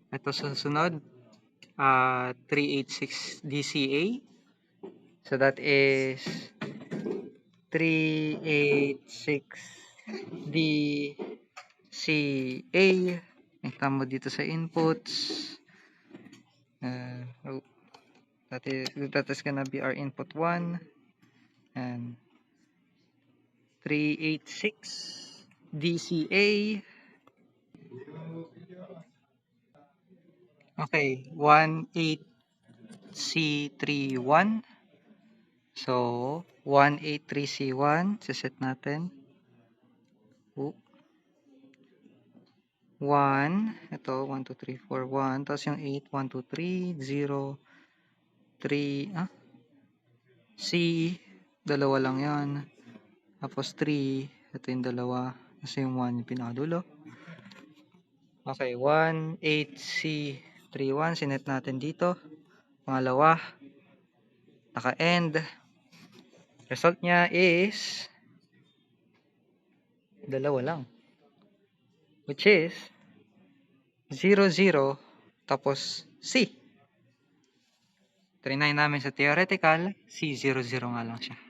Ito susunod, 386 DCA. So that is 386 DCA. Nakita mo dito sa inputs. That is gonna be our input 1. And 386 DCA. Okay, 183C31. So, 183C1, siset natin. 1, ito, 1, 2, 3, 4, 1. Tapos yung 8, 1, 2, 3, 0, 3, C, dalawa lang yan. Tapos 3, ito yung dalawa. Kasi yung 1 yung pinakadulo. Okay, 1, 8C31, sinet natin dito. Pangalawa, naka-end. Result niya is dalawa lang, which is 0, 0, tapos C. Trinay namin sa theoretical, C00 nga lang siya.